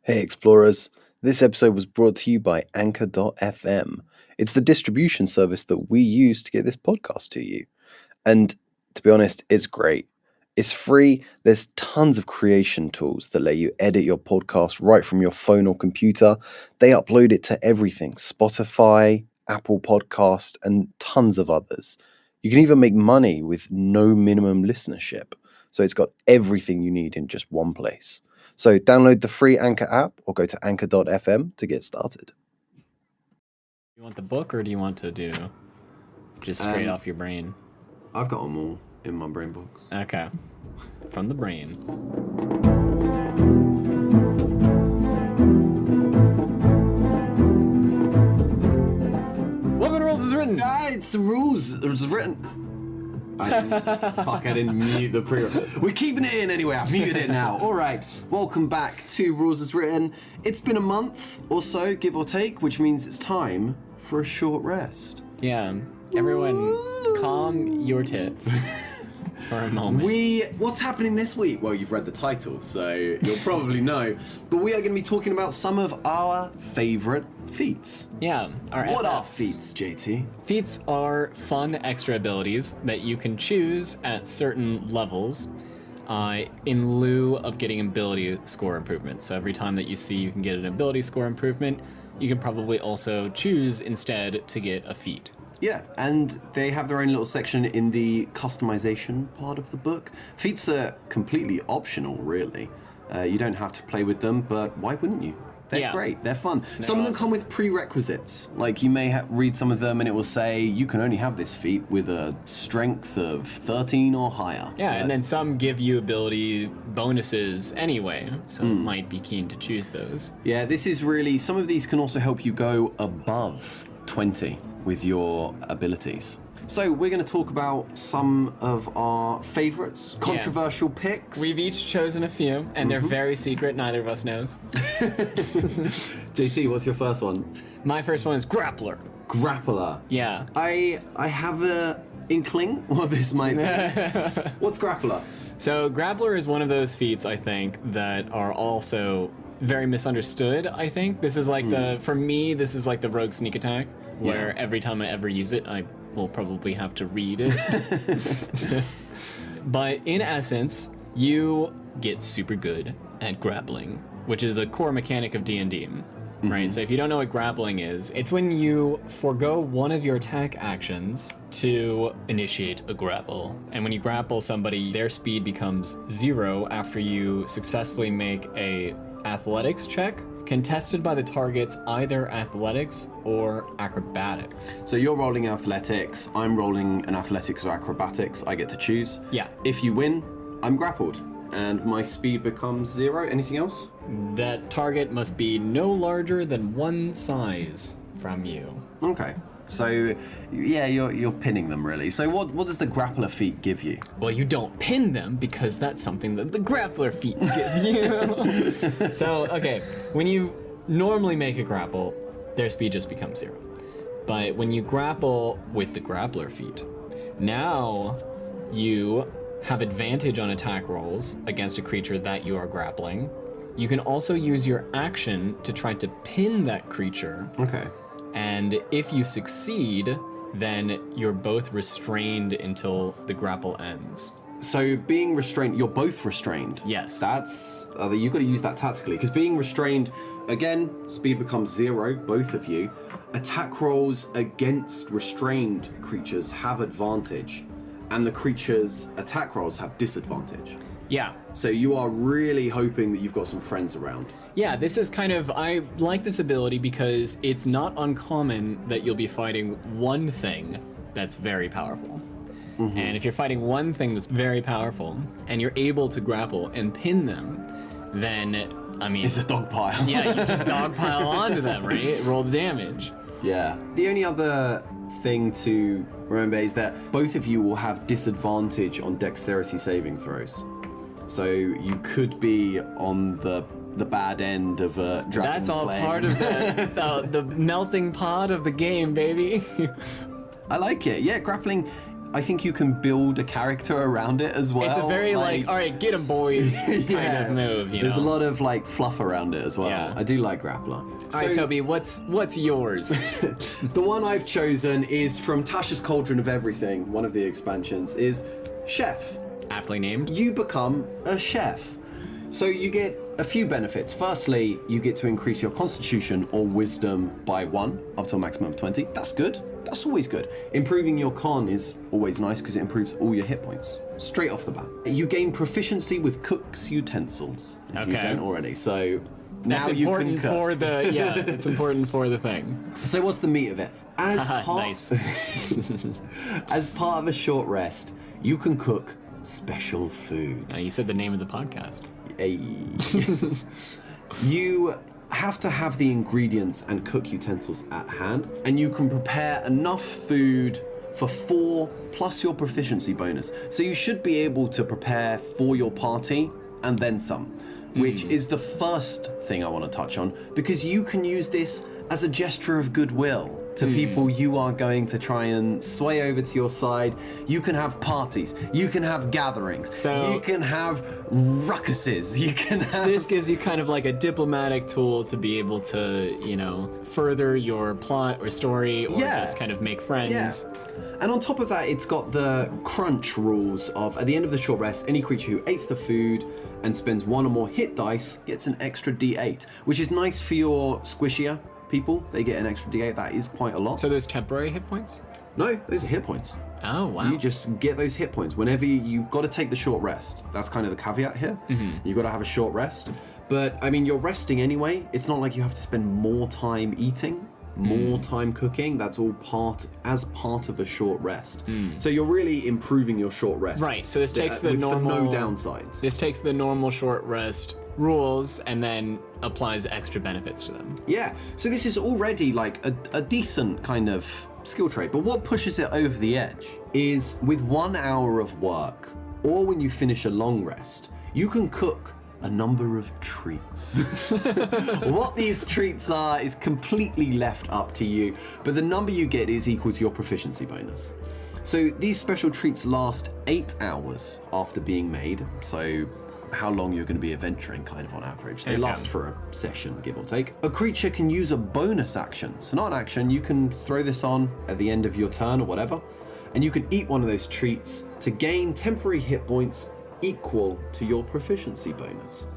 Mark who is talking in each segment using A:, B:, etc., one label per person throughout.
A: Hey Explorers, this episode was brought to you by Anchor.fm. It's the distribution service that we use to get this podcast to you. And to be honest, it's great. It's free. There's tons of creation tools that let you edit your podcast right from your phone or computer. They upload it to everything, Spotify, Apple Podcast, and tons of others. You can even make money with no minimum listenership. So it's got everything you need in just one place. So download the free Anchor app or go to anchor.fm to get started.
B: You want the book or do you want to do just straight off your brain?
C: I've got them all in my brain box.
B: Okay. From the brain. Welcome to Rules is Written!
C: It's the rules. It's written. I didn't mute the pre. We're keeping it in anyway. I've muted it now. All right. Welcome back to Rules is Written. It's been a month or so, give or take, which means it's time for a short rest.
B: Yeah. Everyone, calm your tits for a moment.
C: What's happening this week? Well, you've read the title, so you'll probably know. But we are going to be talking about some of our favourite feats.
B: Yeah.
C: What are
B: FFs.
C: feats, JT?
B: Feats are fun extra abilities that you can choose at certain levels in lieu of getting ability score improvement. So every time that you see you can get an ability score improvement, you can probably also choose instead to get a feat.
C: Yeah, and they have their own little section in the customization part of the book. Feats are completely optional, really. You don't have to play with them, but why wouldn't you? They're great, they're fun. Some of them come with prerequisites. Like you may read some of them and it will say you can only have this feat with a strength of 13 or higher.
B: Yeah, and then some give you ability bonuses anyway, so might be keen to choose those.
C: Yeah, this is really, some of these can also help you go above 20 with your abilities. So we're going to talk about some of our favorites, controversial picks.
B: We've each chosen a few, and they're very secret, neither of us knows.
C: JT, what's your first one?
B: My first one is Grappler.
C: Grappler.
B: Yeah.
C: I have a inkling what this might be. What's Grappler?
B: So Grappler is one of those feats, I think, that are also very misunderstood, I think. This is like for me, this is like the rogue sneak attack, where every time I ever use it, I will probably have to read it. But in essence, you get super good at grappling, which is a core mechanic of D&D, right? So if you don't know what grappling is, it's when you forego one of your attack actions to initiate a grapple. And when you grapple somebody, their speed becomes 0 after you successfully make a athletics check contested by the target's either athletics or acrobatics.
C: So you're rolling athletics, I'm rolling an athletics or acrobatics, I get to choose.
B: Yeah.
C: If you win, I'm grappled, and my speed becomes 0. Anything else?
B: That target must be no larger than one size from you.
C: Okay. So, yeah, you're pinning them, really. So what does the grappler feat give you?
B: Well, you don't pin them because that's something that the grappler feats give you. So, okay, when you normally make a grapple, their speed just becomes 0. But when you grapple with the grappler feat, now you have advantage on attack rolls against a creature that you are grappling. You can also use your action to try to pin that creature.
C: Okay.
B: And if you succeed, then you're both restrained until the grapple ends.
C: So being restrained, you're both restrained.
B: Yes.
C: That's, you've got to use that tactically, because being restrained, again, speed becomes 0, both of you. Attack rolls against restrained creatures have advantage, and the creature's attack rolls have disadvantage.
B: Yeah.
C: So you are really hoping that you've got some friends around.
B: Yeah, this is kind of, I like this ability because it's not uncommon that you'll be fighting one thing that's very powerful. And if you're fighting one thing that's very powerful and you're able to grapple and pin them, then, I mean...
C: It's a dog pile.
B: Yeah, you just dogpile onto them, right? Roll the damage.
C: Yeah. The only other thing to remember is that both of you will have disadvantage on dexterity saving throws. So you could be on the bad end of a dragon
B: That's all
C: flame.
B: part of the melting pot of the game, baby.
C: I like it. Yeah, grappling. I think you can build a character around it as well.
B: It's a very like all right, get 'em boys kind of move, you know.
C: There's a lot of like fluff around it as well.
B: Yeah.
C: I do like Grappler.
B: All right, Toby, what's yours?
C: The one I've chosen is from Tasha's Cauldron of Everything, one of the expansions, is Chef.
B: Aptly named.
C: You become a chef. So you get a few benefits. Firstly, you get to increase your constitution or wisdom by 1 up to a maximum of 20. That's good. That's always good. Improving your con is always nice because it improves all your hit points straight off the bat. You gain proficiency with cook's utensils if you don't already. So now
B: That's
C: you
B: important
C: can cook.
B: for the it's important for the thing.
C: So what's the meat of it? As part,
B: Nice.
C: as part of a short rest, you can cook special food.
B: You said the name of the podcast.
C: You have to have the ingredients and cook utensils at hand, and you can prepare enough food for 4 plus your proficiency bonus. So you should be able to prepare for your party and then some, which is the first thing I want to touch on, because you can use this as a gesture of goodwill to people you are going to try and sway over to your side. You can have parties, you can have gatherings,
B: So-
C: you can have ruckuses, you can have...
B: This gives you kind of like a diplomatic tool to be able to, you know, further your plot or story or
C: Yeah.
B: just kind of make friends.
C: Yeah. And on top of that, it's got the crunch rules of, at the end of the short rest, any creature who eats the food and spends 1 or more hit dice gets an extra d8, which is nice for your squishier people. They get an extra d8. That is quite a lot.
B: So those temporary hit points?
C: No, those are hit points.
B: Oh, wow.
C: You just get those hit points whenever you've got to take the short rest. That's kind of the caveat here. You've got to have a short rest. But I mean, you're resting anyway. It's not like you have to spend more time eating, more time cooking. That's all part of a short rest. So you're really improving your short rest.
B: Right, so this takes the
C: with
B: normal...
C: no downsides.
B: This takes the normal short rest rules and then applies extra benefits to them.
C: Yeah, so this is already like a decent kind of skill trait, but what pushes it over the edge is with 1 hour of work, or when you finish a long rest, you can cook a number of treats. What these treats are is completely left up to you, but the number you get is equal to your proficiency bonus. So these special treats last 8 hours after being made, so how long you're going to be adventuring kind of on average. They last for a session, give or take. A creature can use a bonus action. So not an action, you can throw this on at the end of your turn or whatever, and you can eat one of those treats to gain temporary hit points equal to your proficiency bonus.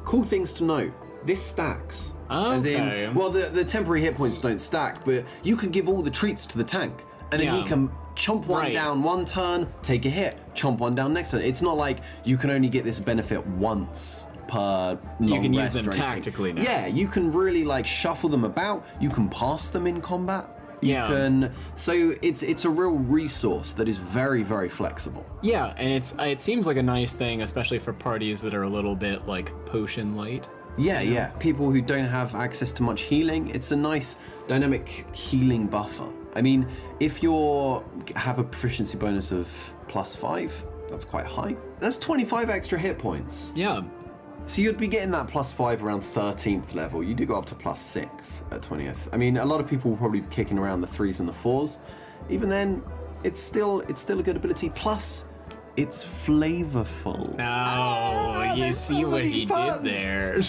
C: Cool things to note. This stacks. As
B: Okay.
C: in, well, the temporary hit points don't stack, but you can give all the treats to the tank, and then he can chomp one down one turn, take a hit, chomp one down next turn. It's not like you can only get this benefit once per long
B: You can use
C: rest
B: them
C: or anything.
B: tactically now.
C: Yeah, you can really like shuffle them about. You can pass them in combat. You
B: Yeah.
C: can. So it's a real resource that is very, very flexible.
B: Yeah, and it seems like a nice thing, especially for parties that are a little bit like potion light.
C: Yeah. People who don't have access to much healing, it's a nice dynamic healing buffer. I mean, if you have a proficiency bonus of +5, that's quite high. That's 25 extra hit points.
B: Yeah.
C: So you'd be getting that +5 around 13th level. You do go up to +6 at 20th. I mean, a lot of people will probably be kicking around the 3s and the 4s. Even then, it's still a good ability. Plus, it's flavorful.
B: Oh, you
C: there's
B: see
C: so
B: what
C: many
B: he
C: puns.
B: did there.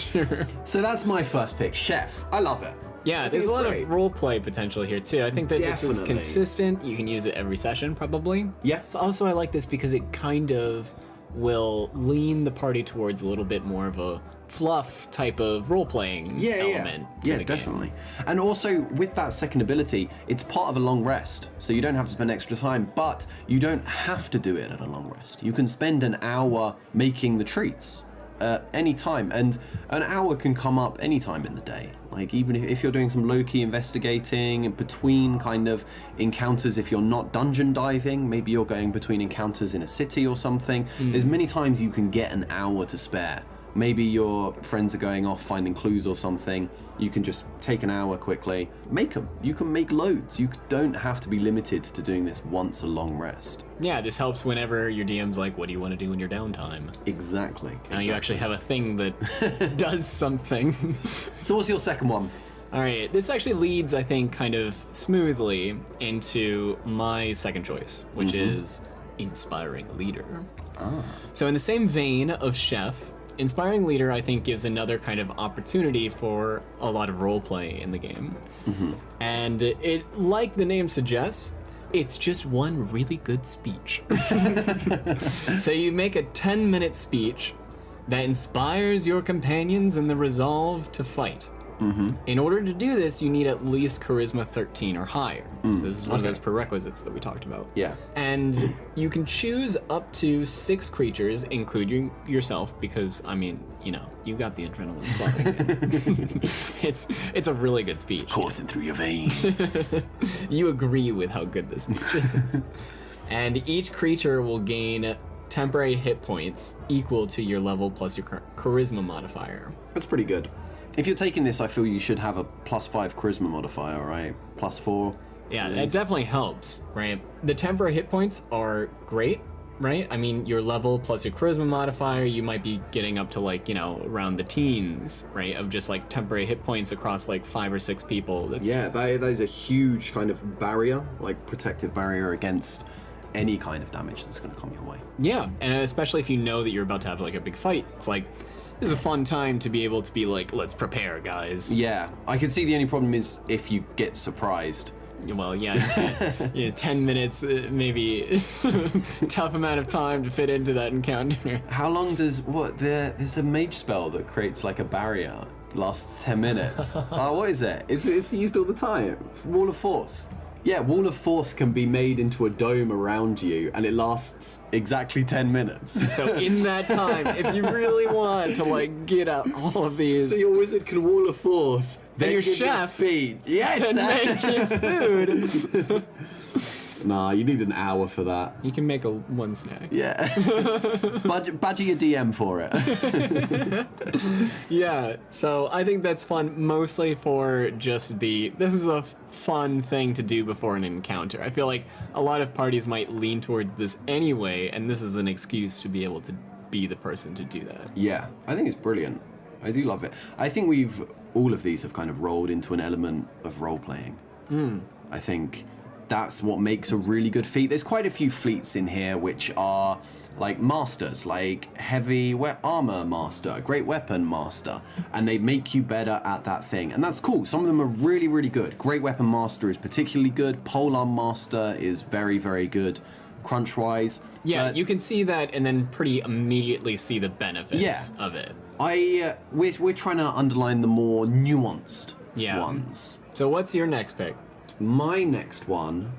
C: So that's my first pick, Chef. I love it.
B: Yeah,
C: think
B: there's a
C: it's
B: lot
C: great.
B: of role play potential here too. I think that this is
C: Definitely.
B: consistent. You can use it every session probably.
C: Yeah.
B: So also I like this because it kind of will lean the party towards a little bit more of a fluff type of role-playing element to
C: Yeah,
B: the game.
C: definitely. And also with that second ability, it's part of a long rest, so you don't have to spend extra time, but you don't have to do it at a long rest. You can spend an hour making the treats at any time, and an hour can come up any time in the day. Like even if you're doing some low-key investigating in between kind of encounters, if you're not dungeon diving, maybe you're going between encounters in a city or something, there's many times you can get an hour to spare. Maybe your friends are going off finding clues or something. You can just take an hour quickly, make them. You can make loads. You don't have to be limited to doing this once a long rest.
B: Yeah, this helps whenever your DM's like, what do you want to do in your downtime?
C: Exactly.
B: Now you actually have a thing that does something.
C: So what's your second one?
B: All right, this actually leads, I think, kind of smoothly into my second choice, which is Inspiring Leader. So in the same vein of Chef, Inspiring Leader, I think, gives another kind of opportunity for a lot of roleplay in the game. And it, like the name suggests, it's just one really good speech. So you make a 10-minute speech that inspires your companions in the resolve to fight. In order to do this, you need at least Charisma 13 or higher. So this is one of those prerequisites that we talked about.
C: Yeah.
B: And you can choose up to 6 creatures, including yourself, because, I mean, you know, you got the adrenaline flowing. It's a really good speech.
C: It's coursing through your veins.
B: You agree with how good this speech is. And each creature will gain temporary hit points equal to your level plus your charisma modifier.
C: That's pretty good. If you're taking this, I feel you should have a +5 charisma modifier, right? +4.
B: Yeah, that definitely helps, right? The temporary hit points are great, right? I mean, your level plus your charisma modifier, you might be getting up to, like, you know, around the teens, right? Of just like temporary hit points across like 5 or 6 people. That's...
C: Yeah, that is a huge kind of barrier, like protective barrier against any kind of damage that's going to come your way.
B: Yeah, and especially if you know that you're about to have like a big fight, it's like, this is a fun time to be able to be like, let's prepare, guys.
C: Yeah, I can see the only problem is if you get surprised.
B: Well, yeah, you know, 10 minutes, maybe tough amount of time to fit into that encounter.
C: How long does, there's a mage spell that creates like a barrier, lasts 10 minutes. What is it? It's used all the time. Wall of Force. Yeah, Wall of Force can be made into a dome around you, and it lasts exactly 10 minutes.
B: So in that time, if you really want to like get out all of these,
C: so your wizard can Wall of Force, then
B: your
C: give
B: chef
C: it speed. Yes,
B: and make his food.
C: Nah, you need an hour for that.
B: You can make one snack.
C: Yeah. Badger your DM for it.
B: Yeah, so I think that's fun, mostly for just this is a fun thing to do before an encounter. I feel like a lot of parties might lean towards this anyway, and this is an excuse to be able to be the person to do that.
C: Yeah, I think it's brilliant. I do love it. I think all of these have kind of rolled into an element of role-playing. I think that's what makes a really good feat. There's quite a few fleets in here which are like masters, like heavy armor master, great weapon master, and they make you better at that thing. And that's cool. Some of them are really, really good. Great weapon master is particularly good. Polearm master is very, very good crunch-wise.
B: Yeah, you can see that and then pretty immediately see the benefits of it.
C: We're trying to underline the more nuanced ones.
B: So what's your next pick?
C: My next one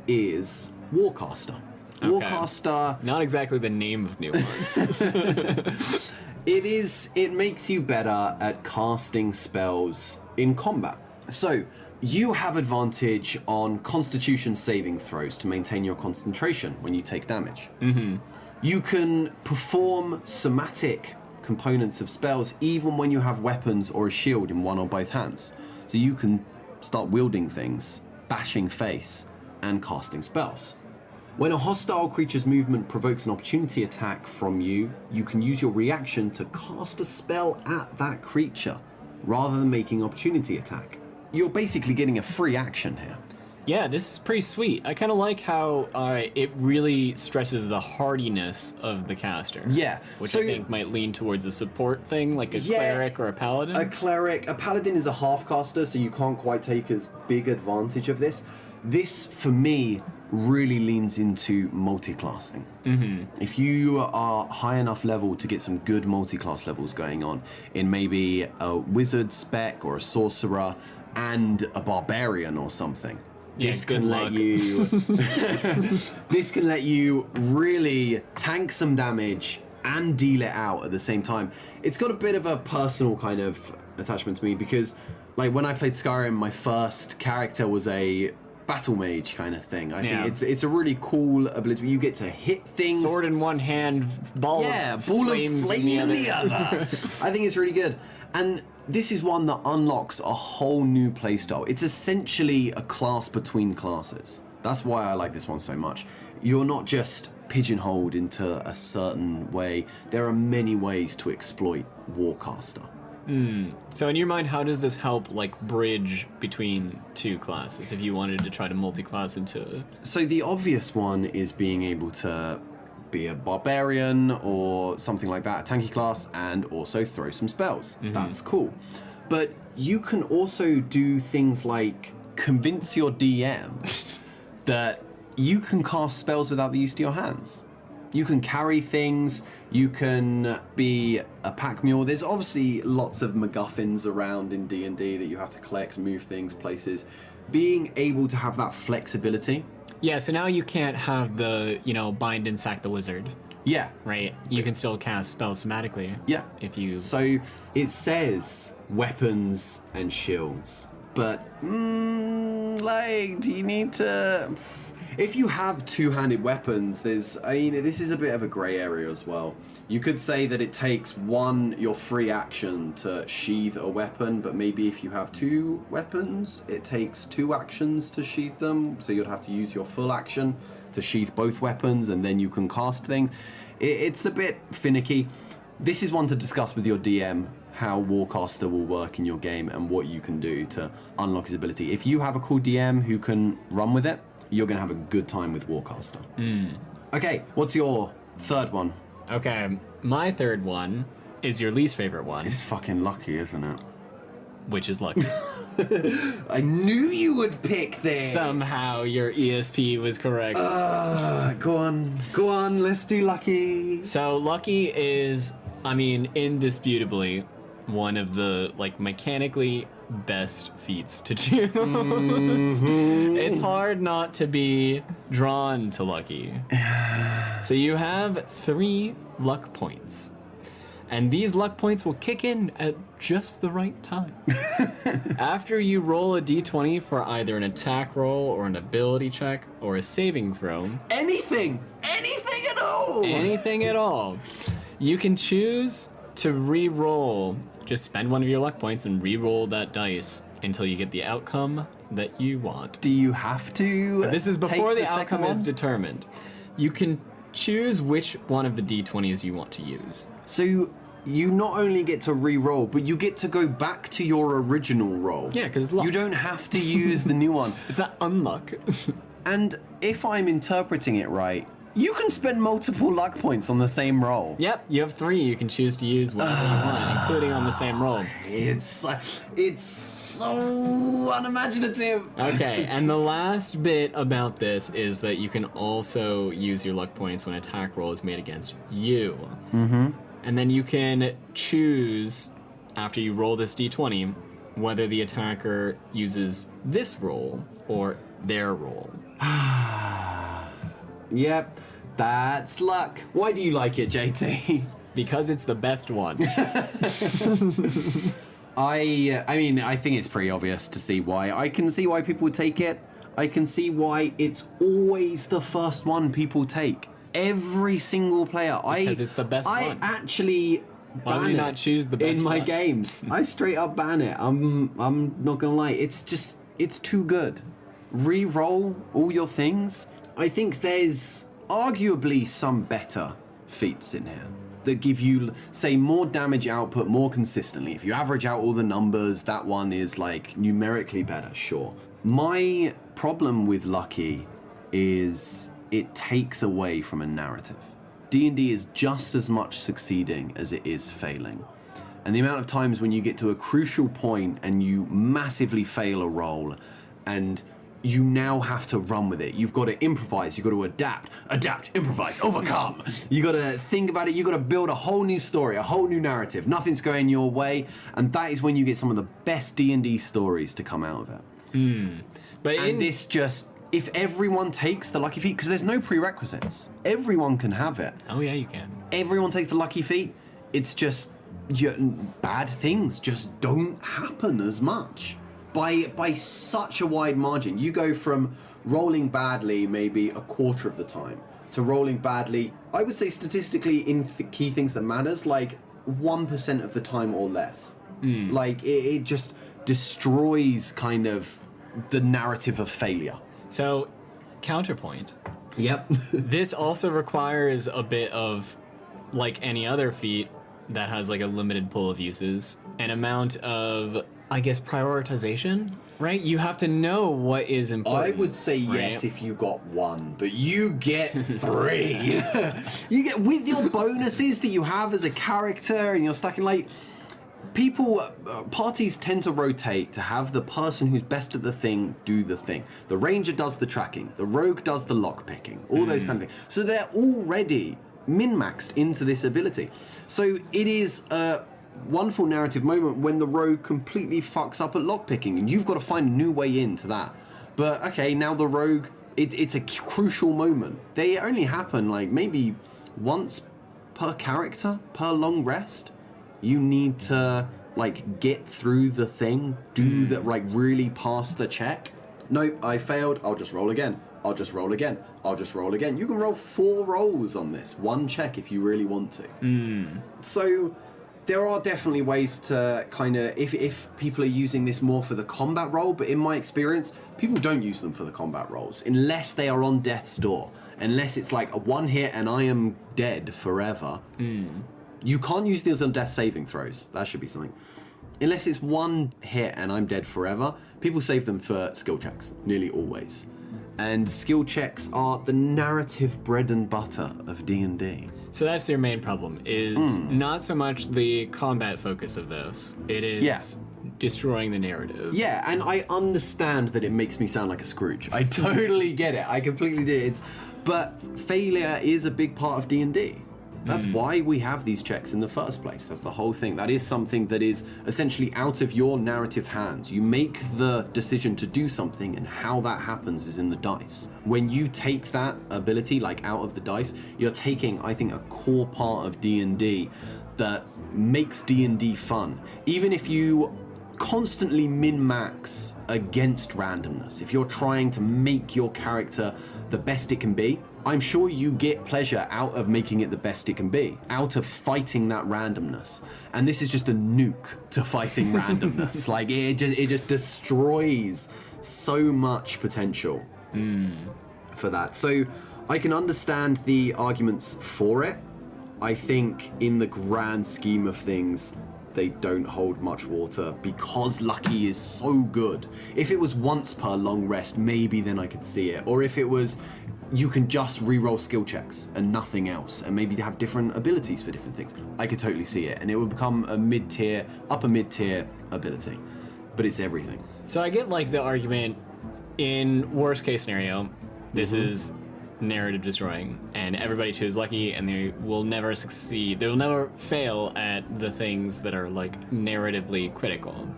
C: is Warcaster.
B: Okay.
C: Warcaster.
B: Not exactly the name of new ones.
C: It makes you better at casting spells in combat. So you have advantage on Constitution saving throws to maintain your concentration when you take damage. You can perform somatic components of spells even when you have weapons or a shield in one or both hands. So you can start wielding things, bashing face, and casting spells. When a hostile creature's movement provokes an opportunity attack from you, you can use your reaction to cast a spell at that creature, rather than making opportunity attack. You're basically getting a free action here.
B: Yeah, this is pretty sweet. I kind of like how it really stresses the hardiness of the caster.
C: Yeah.
B: Which I think might lean towards a support thing, like a cleric or a paladin.
C: A paladin is a half caster, so you can't quite take as big advantage of this. This, for me, really leans into multi-classing. If you are high enough level to get some good multi-class levels going on in maybe a wizard spec or a sorcerer and a barbarian or something, this can let you this can let you really tank some damage and deal it out at the same time. It's got a bit of a personal kind of attachment to me because, like, when I played Skyrim, my first character was a battle mage kind of thing. I think it's a really cool ability. You get to hit things.
B: Sword in one hand, ball of flame in the other.
C: I think it's really good. And this is one that unlocks a whole new playstyle. It's essentially a class between classes. That's why I like this one so much. You're not just pigeonholed into a certain way. There are many ways to exploit Warcaster.
B: So in your mind, how does this help, like, bridge between two classes if you wanted to try to multi-class into...
C: So the obvious one is being able to be a barbarian or something like that, a tanky class, and also throw some spells. That's cool. But you can also do things like convince your DM that you can cast spells without the use of your hands. You can carry things, you can be a pack mule. There's obviously lots of MacGuffins around in D&D that you have to collect, move things, places. Being able to have that flexibility.
B: Yeah, so now you can't have the, bind and sack the wizard,
C: Yeah.
B: right? You can still cast spells somatically.
C: Yeah.
B: If you...
C: So it says weapons and shields, but do you need to... If you have two-handed weapons, this is a bit of a grey area as well. You could say that it takes your free action to sheath a weapon, but maybe if you have two weapons, it takes 2 actions to sheath them, so you'd have to use your full action to sheath both weapons, and then you can cast things. It's a bit finicky. This is one to discuss with your DM, how Warcaster will work in your game and what you can do to unlock his ability. If you have a cool DM who can run with it, you're going to have a good time with Warcaster. Okay, what's your third one?
B: Okay, my third one is your least favorite one,
C: It's fucking lucky, isn't it?
B: which is lucky.
C: I knew you would pick this.
B: Somehow your ESP was correct.
C: Go on, let's do lucky.
B: So lucky is, indisputably one of the, mechanically best feats to choose. It's hard not to be drawn to lucky. So you have 3 luck points. And these luck points will kick in at just the right time. After you roll a d20 for either an attack roll or an ability check or a saving throw.
C: Anything at all.
B: Anything at all. You can choose to re-roll. Just spend one of your luck points and re-roll that dice until you get the outcome that you want.
C: Do you have to?
B: This is before
C: take
B: the outcome
C: second
B: is
C: one?
B: determined. You can choose which one of the d20s you want to use.
C: So you not only get to re-roll, but you get to go back to your original roll.
B: Yeah, 'cause it's luck.
C: you don't have to use the new one.
B: It's not unluck.
C: And if I'm interpreting it right, you can spend multiple luck points on the same roll.
B: Yep, you have 3. You can choose to use whatever you want, including on the same roll.
C: It's so unimaginative.
B: Okay, and the last bit about this is that you can also use your luck points when attack roll is made against you. And then you can choose, after you roll this d20, whether the attacker uses this roll or their roll.
C: Yep, that's luck. Why do you like it, JT?
B: Because it's the best one.
C: I think it's pretty obvious to see why. I can see why people take it. I can see why it's always the first one people take. Every single player.
B: Because it's the best
C: I
B: one.
C: actually
B: Why would
C: ban
B: you
C: it
B: not choose the best
C: in my
B: one?
C: games. I straight up ban it. I'm not gonna lie. It's too good. Re-roll all your things. I think there's arguably some better feats in here that give you, say, more damage output more consistently. If you average out all the numbers, that one is numerically better, sure. My problem with Lucky is it takes away from a narrative. D&D is just as much succeeding as it is failing. And the amount of times when you get to a crucial point and you massively fail a roll and you now have to run with it. You've got to improvise, you've got to adapt, improvise, overcome. You got to think about it, you got to build a whole new story, a whole new narrative. Nothing's going your way, and that is when you get some of the best D&D stories to come out of it.
B: But
C: This just, if everyone takes the lucky feat, because there's no prerequisites, everyone can have it.
B: Oh yeah, you can.
C: Everyone takes the lucky feat, it's just, bad things just don't happen as much. By such a wide margin. You go from rolling badly maybe a quarter of the time to rolling badly, I would say statistically in key things that matters, 1% of the time or less. It just destroys kind of the narrative of failure.
B: So, counterpoint.
C: Yep.
B: This also requires a bit of, like any other feat, that has like a limited pool of uses, an amount of, I guess, prioritization, right? You have to know what is important.
C: I would say yes if you got one, but you get 3. You get, with your bonuses that you have as a character, and you're stacking, like, parties tend to rotate to have the person who's best at the thing do the thing. The ranger does the tracking, the rogue does the lockpicking, all those kind of things. So they're already min-maxed into this ability. So it is a wonderful narrative moment when the rogue completely fucks up at lockpicking, and you've got to find a new way into that. But okay, now the rogue, it's a crucial moment. They only happen like maybe once per character, per long rest. You need to like get through the thing, do the like really pass the check. Nope, I failed. I'll just roll again. I'll just roll again. I'll just roll again. You can roll 4 rolls on this, 1 check if you really want to. So there are definitely ways to kind of, if people are using this more for the combat role, but in my experience, people don't use them for the combat roles unless they are on death's door. Unless it's like a 1 hit and I am dead forever. You can't use these on death saving throws. That should be something. Unless it's 1 hit and I'm dead forever, people save them for skill checks, nearly always. And skill checks are the narrative bread and butter of D&D.
B: So that's your main problem, is not so much the combat focus of those. It is destroying the narrative.
C: Yeah, and I understand that it makes me sound like a Scrooge. I totally get it. I completely do. But failure is a big part of D&D. That's why we have these checks in the first place. That's the whole thing. That is something that is essentially out of your narrative hands. You make the decision to do something, and how that happens is in the dice. When you take that ability like out of the dice, you're taking, I think, a core part of D&D that makes D&D fun. Even if you constantly min-max against randomness, if you're trying to make your character the best it can be, I'm sure you get pleasure out of making it the best it can be, out of fighting that randomness. And this is just a nuke to fighting randomness. Like, it just destroys so much potential for that. So I can understand the arguments for it. I think in the grand scheme of things, they don't hold much water because Lucky is so good. If it was once per long rest, maybe then I could see it. Or if it was, you can just re-roll skill checks and nothing else, and maybe have different abilities for different things. I could totally see it, and it would become a mid-tier, upper mid-tier ability. But it's everything.
B: So I get like the argument, in worst case scenario, this is narrative destroying, and everybody chooses Lucky, and they will never succeed. They will never fail at the things that are like narratively critical.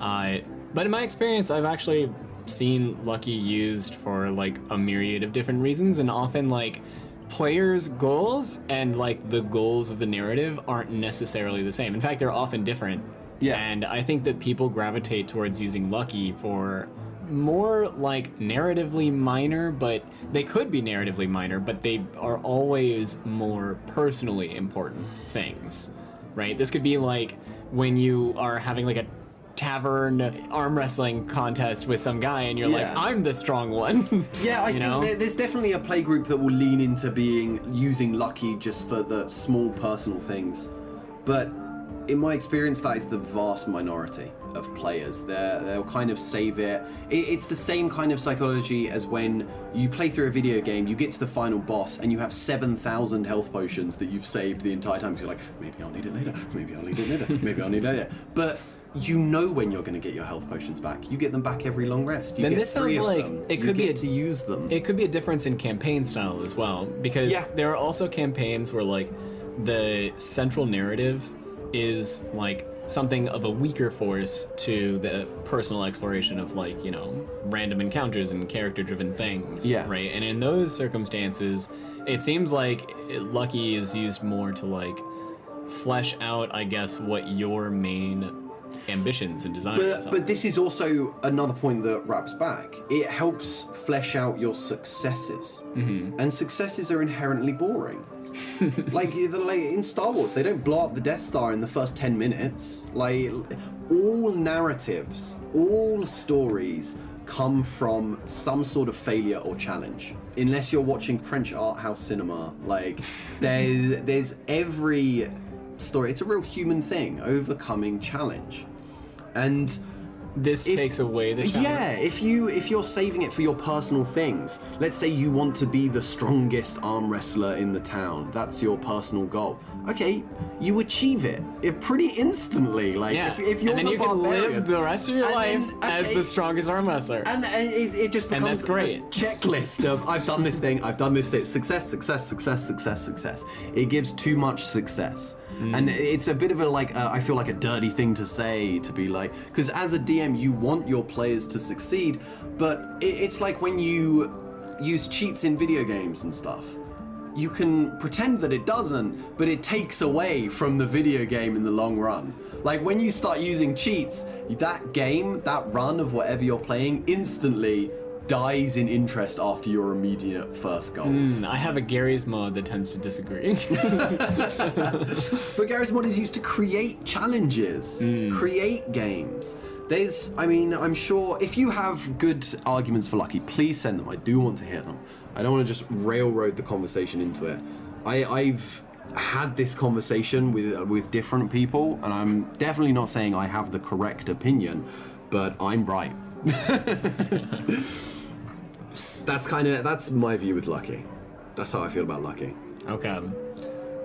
B: But in my experience, I've actually seen Lucky used for like a myriad of different reasons, and often like players' goals and like the goals of the narrative aren't necessarily the same. In fact, they're often different.
C: Yeah.
B: And I think that people gravitate towards using Lucky for more like narratively minor, but they could be narratively minor, but they are always more personally important things, right? This could be like when you are having like a tavern arm wrestling contest with some guy and you're like, I'm the strong one.
C: Yeah, I think there's definitely a play group that will lean into using Lucky just for the small personal things. But in my experience, that is the vast minority of players. They'll kind of save it. It's the same kind of psychology as when you play through a video game, you get to the final boss and you have 7,000 health potions that you've saved the entire time. So you're like, maybe I'll need it later, maybe I'll need it later, maybe I'll need it later. But you know when you're going to get your health potions back. You get them back every long rest. You
B: then
C: get
B: this sounds like it could be
C: to use them.
B: It could be a difference in campaign style as well, because there are also campaigns where like the central narrative is like something of a weaker force to the personal exploration of like, you know, random encounters and character-driven things, right? And in those circumstances, it seems like Lucky is used more to like flesh out, I guess, what your main ambitions and desires are.
C: But this is also another point that wraps back. It helps flesh out your successes. And successes are inherently boring. like in Star Wars, they don't blow up the Death Star in the first 10 minutes. Like, all narratives, all stories come from some sort of failure or challenge. Unless you're watching French art house cinema, like there's every story. It's a real human thing, overcoming challenge. And
B: this takes away the challenge.
C: Yeah, if you're saving it for your personal things, let's say you want to be the strongest arm wrestler in the town. That's your personal goal. Okay, you achieve it pretty instantly. Like if you're
B: and then
C: the
B: you can
C: barbarian,
B: live the rest of your life as the strongest arm wrestler.
C: And it just becomes
B: that's great.
C: a checklist of I've done this thing, success, success, success, success, success. It gives too much success. And it's a bit of I feel like a dirty thing to say, to be like, because as a DM you want your players to succeed, but it's like when you use cheats in video games and stuff. You can pretend that it doesn't, but it takes away from the video game in the long run. Like when you start using cheats, that game, that run of whatever you're playing, instantly dies in interest after your immediate first goals.
B: I have a Gary's mod that tends to disagree.
C: But Gary's mod is used to create challenges, create games. I'm sure if you have good arguments for Lucky, please send them. I do want to hear them. I don't want to just railroad the conversation into it. I've had this conversation with different people, and I'm definitely not saying I have the correct opinion, but I'm right. That's my view with Lucky. That's how I feel about Lucky.
B: Okay.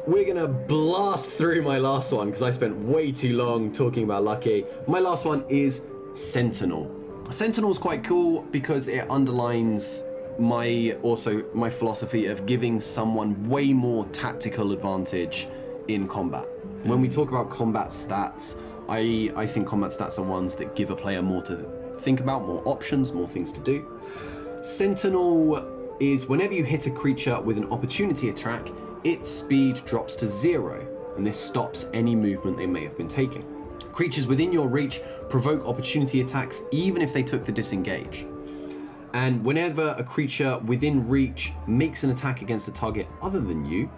C: We're gonna blast through my last one because I spent way too long talking about Lucky. My last one is Sentinel. Sentinel is quite cool because it underlines my philosophy of giving someone way more tactical advantage in combat. When we talk about combat stats, I think combat stats are ones that give a player more to think about, more options, more things to do. Sentinel is whenever you hit a creature with an opportunity attack, its speed drops to 0, and this stops any movement they may have been taking. Creatures within your reach provoke opportunity attacks even if they took the disengage. And whenever a creature within reach makes an attack against a target other than you,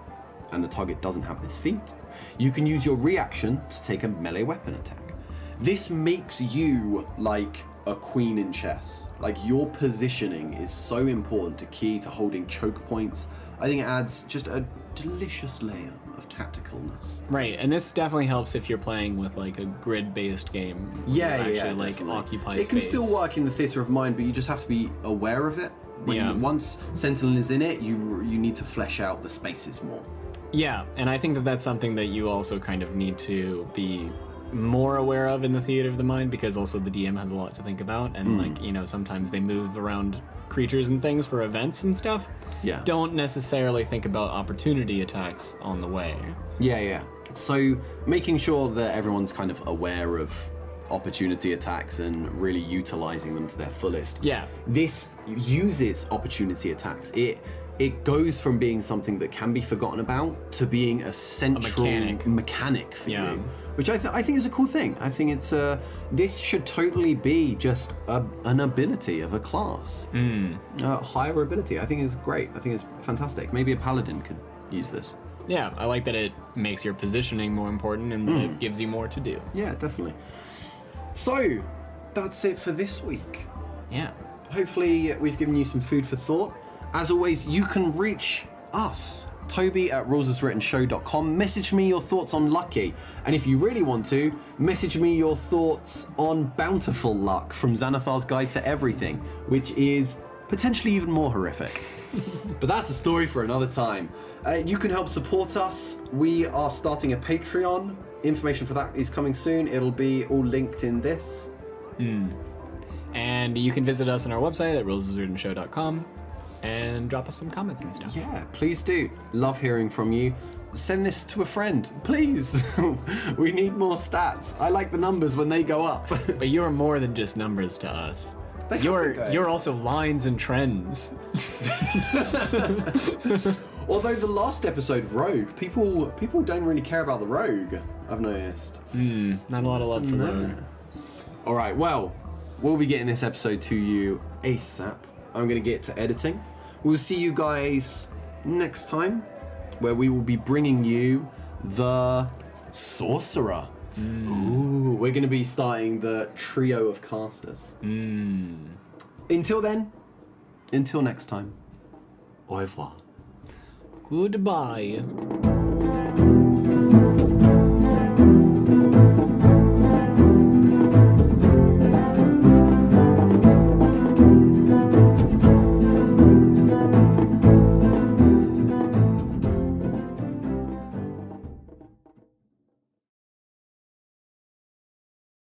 C: and the target doesn't have this feat, you can use your reaction to take a melee weapon attack. This makes you like a queen in chess. Like your positioning is so important to holding choke points. I think it adds just a delicious layer of tacticalness.
B: Right, and this definitely helps if you're playing with like a grid-based game. Occupy space.
C: It can still work in the theater of mind, but you just have to be aware of it. Once Sentinel is in it, you need to flesh out the spaces more.
B: Yeah, and I think that's something that you also kind of need to be more aware of in the theater of the mind, because also the DM has a lot to think about, and sometimes they move around creatures and things for events and stuff.
C: Yeah.
B: Don't necessarily think about opportunity attacks on the way.
C: Yeah. So making sure that everyone's kind of aware of opportunity attacks and really utilizing them to their fullest.
B: Yeah.
C: This uses opportunity attacks. It goes from being something that can be forgotten about to being a central mechanic for you, which I think is a cool thing. I think it's this should totally be just an ability of a class, a higher ability. I think is great. I think it's fantastic. Maybe a paladin could use this.
B: Yeah, I like that it makes your positioning more important and that it gives you more to do.
C: Yeah, definitely. So that's it for this week.
B: Yeah.
C: Hopefully we've given you some food for thought. As always, you can reach us, Toby at rulesaswrittenshow.com. Message me your thoughts on Lucky. And if you really want to, message me your thoughts on Bountiful Luck from Xanathar's Guide to Everything, which is potentially even more horrific. But that's a story for another time. You can help support us. We are starting a Patreon. Information for that is coming soon. It'll be all linked in this.
B: And you can visit us on our website at rulesaswrittenshow.com. and drop us some comments and stuff.
C: Yeah, please do. Love hearing from you. Send this to a friend, please. We need more stats. I like the numbers when they go up.
B: But you're more than just numbers to us. You're also lines and trends.
C: Although the last episode, Rogue, people don't really care about the Rogue, I've noticed.
B: Not a lot of love for Rogue.
C: All right, well, we'll be getting this episode to you ASAP. I'm going to get to editing. We'll see you guys next time, where we will be bringing you the Sorcerer. Ooh, we're going to be starting the trio of casters. Until then, until next time, au revoir.
B: Goodbye.